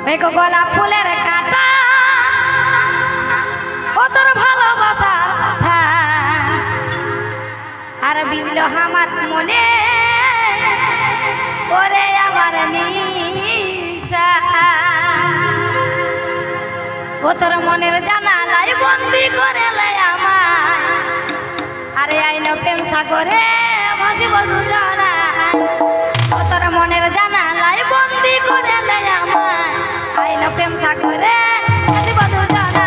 एक गोलाप फुलेर काटा ओ तोर भालोबासार आठा আর বিঁধল আমার মনে ওরে আমার নিশা ও তোর মনের জানালাই বন্দি করে লাই আমায় আরে আইন প্রেম সাগরে ভাসিব দুজনা ও তোর মনের জানালাই বন্দি করে লাই আমায় আইন প্রেম সাগরে ভাসিব দুজনা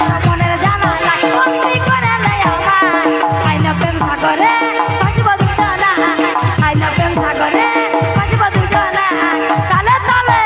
তোর মনের জানালাই বন্দি করে লাই আমায় আইন প্রেম সাগরে ভাসিব দুজনা আইন প্রেম সাগরে ভাসিব দুজনা তালে তালে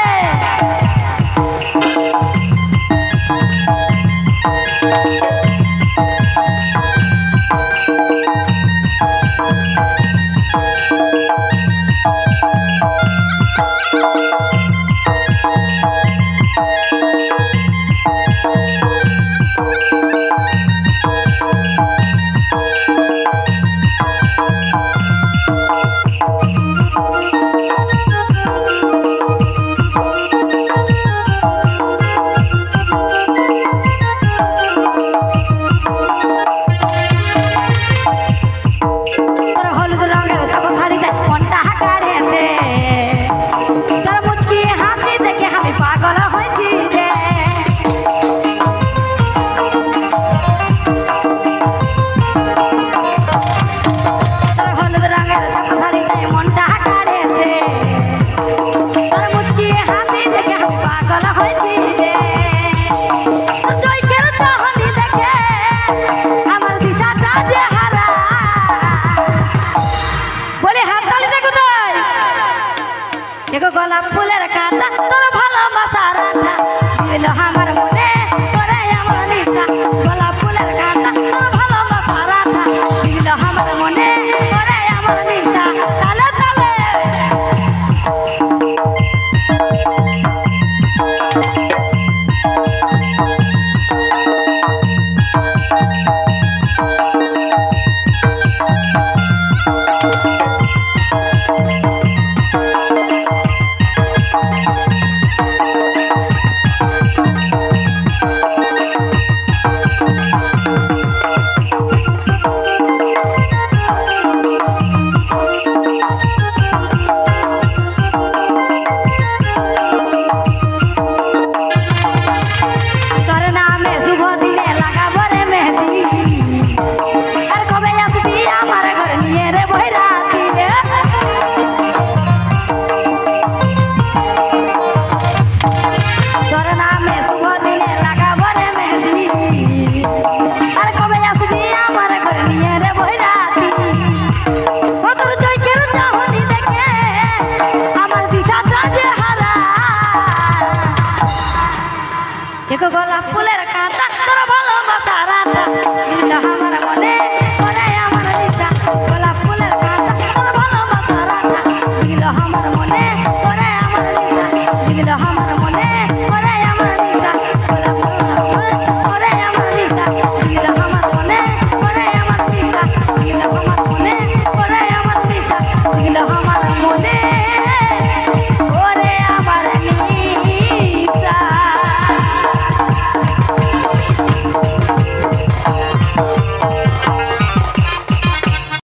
গোলাপ ফুলের কাঁটা তোর ভালোবাসার আঠা বিঁধল আমার মনে ওরে আমার নিশা গোলাপ ফুলের কাঁটা তোর ভালোবাসার আঠা বিঁধল আমার মনে ওরে আমার নিশা তালে তালে গোলাপ ফুলের কাঁটা তোর ভালোবাসার আঠা বিঁধল আমার মনে ওরে আমার নিশা গোলাপ ফুলের কাঁটা তোর ভালোবাসার আঠা বিঁধল আমার মনে ওরে আমার নিশা বিঁধল আমার মনে ওরে আমার নিশা গোলাপ ওরে আমার নিশা বিঁধল আমার মনে ওরে আমার নিশা বিঁধল আমার মনে ওরে আমার নিশা বিঁধল আমার মনে